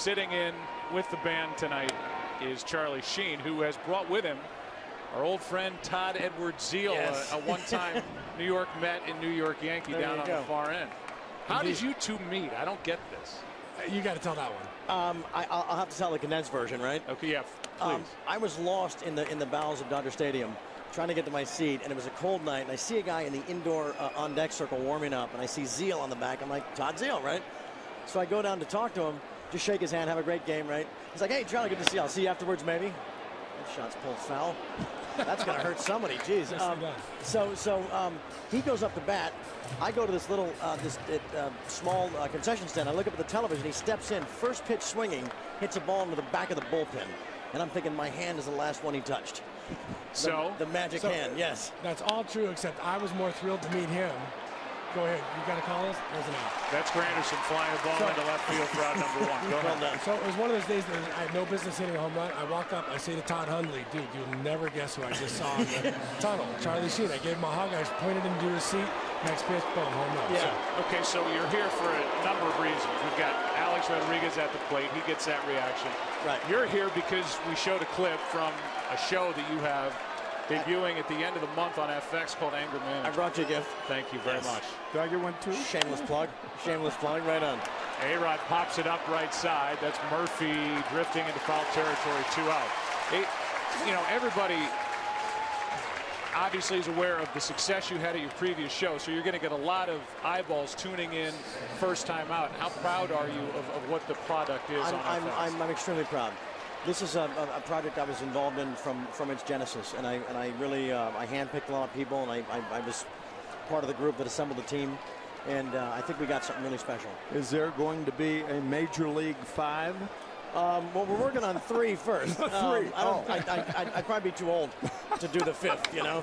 sitting in with the band tonight is Charlie Sheen, who has brought with him our old friend Todd Edward Zeile, yes. a one-time New York Met and New York Yankee down on the far end. How did you two meet? I don't get this. You got to tell that one. I'll have to tell the condensed version, right? Okay, yeah, please. I was lost in the bowels of Dodger Stadium, trying to get to my seat, and it was a cold night, and I see a guy in the indoor on-deck circle warming up, and I see Zeile on the back. I'm like, Todd Zeile, right? So I go down to talk to him, just shake his hand, have a great game, right? He's like, hey, Charlie, good to see you. I'll see you afterwards, maybe. That shot's pulled foul. That's going to hurt somebody, jeez. He goes up to bat. I go to this little, small concession stand. I look up at the television. He steps in, first pitch swinging, hits a ball into the back of the bullpen. And I'm thinking my hand is the last one he touched. The magic hand, yes. That's all true, except I was more thrilled to meet him. Go ahead. You got to call us? There's an out. That's Granderson flying a ball into left field for out number one. Go ahead. So it was one of those days that I had no business hitting a home run. I walk up. I say to Todd Hundley, dude, you'll never guess who I just saw in the tunnel. Charlie Sheen. I gave him a hug. I pointed him to his seat. Next pitch, boom, home run. Yeah. Okay, so you're here for a number of reasons. We've got Alex Rodriguez at the plate. He gets that reaction. Right. You're here because we showed a clip from a show that you have debuting at the end of the month on FX called Anger Management. I brought you a gift. Thank you very much. Do I get one too? Shameless plug. Shameless plug, right on. A-Rod pops it up right side. That's Murphy drifting into foul territory, 2 out. Everybody obviously is aware of the success you had at your previous show, so you're going to get a lot of eyeballs tuning in first time out. How proud are you of what the product is on FX? I'm extremely proud. This is a project I was involved in from its genesis, and I really I handpicked a lot of people, and I was part of the group that assembled the team, and I think we got something really special. Is there going to be a Major League 5? Well, we're working on 3 first. 3. I'd probably be too old to do the 5th, you know.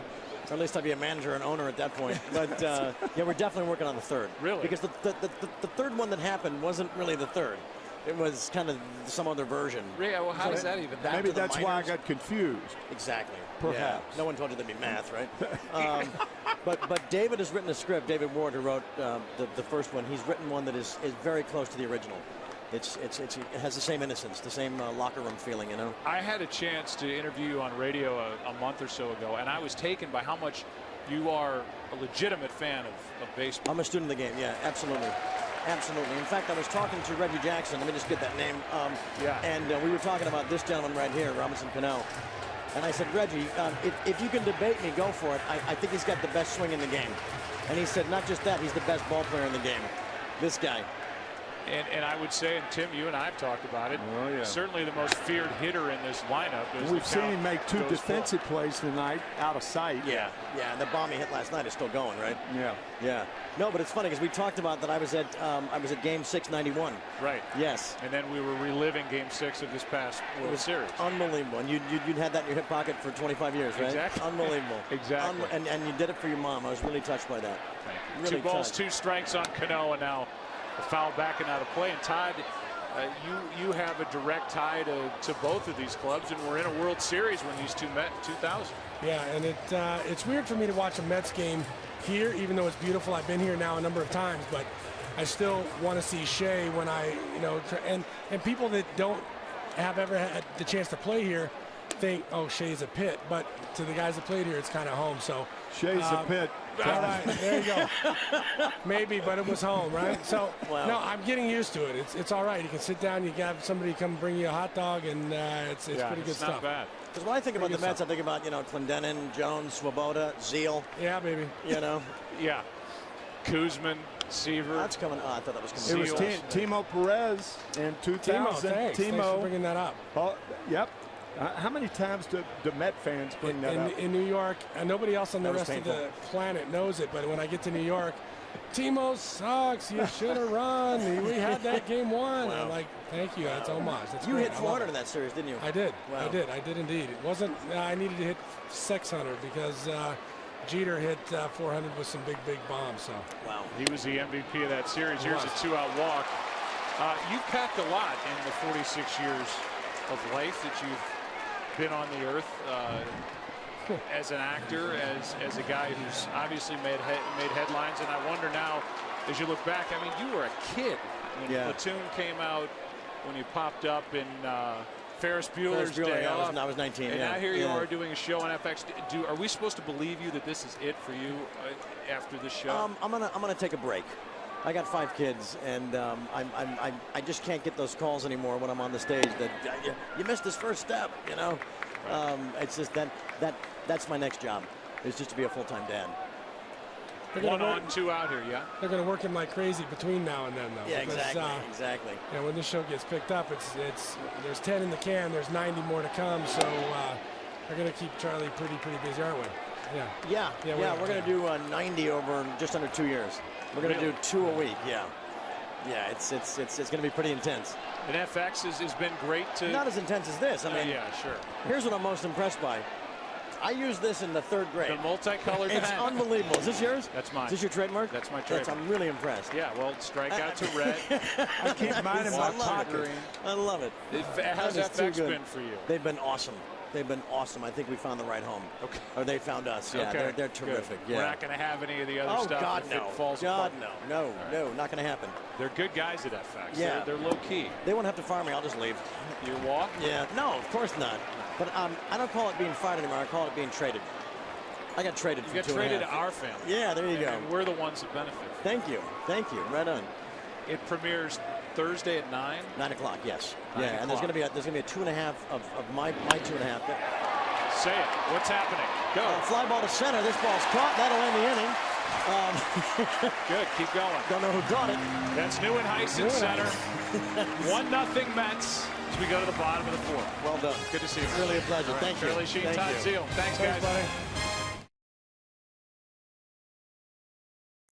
Or at least I'd be a manager and owner at that point. But yeah, we're definitely working on the 3rd. Really? Because the 3rd one that happened wasn't really the 3rd. It was kind of some other version. Yeah, well, how does that even happen? Maybe that's why I got confused. Exactly. Perhaps. Yeah. No one told you there'd be math, right? But David has written a script. David Ward, who wrote the first one, he's written one that is very close to the original. It has the same innocence, the same locker room feeling, you know. I had a chance to interview you on radio a month or so ago, and I was taken by how much you are a legitimate fan of baseball. I'm a student of the game, yeah, absolutely. Absolutely. In fact, I was talking to Reggie Jackson. Let me just get that name. And we were talking about this gentleman right here, Robinson Cano. And I said, Reggie, if you can debate me, go for it. I think he's got the best swing in the game. And he said, not just that, he's the best ball player in the game. This guy. And I would say, and Tim, you and I have talked about it, certainly the most feared hitter in this lineup. We've seen him make 2 defensive plays tonight out of sight. Yeah, and the bomb he hit last night is still going, right? Yeah. No, but it's funny because we talked about that. I was at Game 6, '91. Right. Yes. And then we were reliving Game 6 of this past World Series. Unbelievable. And you'd had that in your hip pocket for 25 years, right? Exactly. Unbelievable. Exactly. And you did it for your mom. I was really touched by that. Thank you. Really 2 balls, touched. 2 strikes on Cano, and now a foul back and out of play. And Todd, you have a direct tie to both of these clubs, and we're in a World Series when these two met in 2000. Yeah, and it's weird for me to watch a Mets game here, even though it's beautiful. I've been here now a number of times, but I still want to see Shea when and people that don't have ever had the chance to play here think, oh, Shea's a pit, but to the guys that played here, it's kind of home. So Shea's a pit. All right, there you go. Maybe, but it was home, right? So, no, I'm getting used to it. It's all right. You can sit down, you can have somebody come bring you a hot dog, and it's pretty good stuff. Not bad. Because when I think about the Mets, I think about, Clendenin, Jones, Swoboda, Zeile. Yeah, baby. Yeah. Kuzman, Seaver. That's coming. I thought that was coming. It was Timo Perez in 2000. Thanks for bringing that up. Oh, yep. How many times do Met fans bring that up? In New York, and nobody else on the rest of the planet knows it, but when I get to New York, Timo sucks. You should have run. We had that game won. Wow. I'm like, thank you. That's homage. That's you great. hit 400 in that series, didn't you? I did. Wow. I did indeed. It wasn't. I needed to hit 600 because Jeter hit 400 with some big bombs. So wow, he was the MVP of that series. Here's a 2-out walk. You've packed a lot in the 46 years of life that you've been on the earth, as an actor, as a guy who's obviously made headlines. And I wonder now, as you look back, I mean, you were a kid when Platoon came out. when you popped up in Ferris Bueller's Day Off. I was 19. And yeah. now here you are doing a show on FX. Are we supposed to believe you that this is it for you after this show? I'm gonna take a break. I got 5 kids, and I just can't get those calls anymore when I'm on the stage. That you missed this first step, you know. Right. It's just that's my next job, is just to be a full-time dad. 1 on, 2 out here, yeah. They're going to work him like crazy between now and then, though. Yeah, because, exactly. You know, when this show gets picked up, there's 10 in the can. There's 90 more to come. So they're going to keep Charlie pretty busy, aren't we? Yeah. We're going to do 90 over just under 2 years. We're going to do 2 a week. Yeah. It's going to be pretty intense. And FX has been great to. Not as intense as this. I mean, yeah, sure. Here's what I'm most impressed by. I used this in the 3rd grade. The multicolored It's pen. unbelievable. Is this yours? That's mine. Is this your trademark? That's my trademark. I'm really impressed. Yeah, well, strike out to red. I keep mine in my pocket. I love it. How's FX been for you? They've been awesome. They've been awesome. I think we found the right home. Okay. Or they found us. Yeah, okay. they're terrific. Good. Yeah. We're not going to have any of the other stuff. God, if no. It falls God, apart. no, Right. not going to happen. They're good guys at FX. Yeah. They're low key. They won't have to fire me. I'll just leave. You walk? Yeah. No, of course not. But I don't call it being fired anymore. I call it being traded. I got traded. You got traded to our family. Yeah, there you go. And we're the ones that benefit. Thank you. Right on. It premieres Thursday at 9. 9 o'clock. Yes. 9 and there's going to be a 2.5 of my 2.5. Say it. What's happening? Go. Fly ball to center. This ball's caught. That'll end the inning. Good. Keep going. Don't know who caught it. That's Neuenhuis in center. 1-0 Mets as we go to the bottom of the 4th. Well done. Good to see you. It's really a pleasure. Right. Thank you. Shirley Sheen, Thank Todd you. Zeile. Thanks, guys. buddy.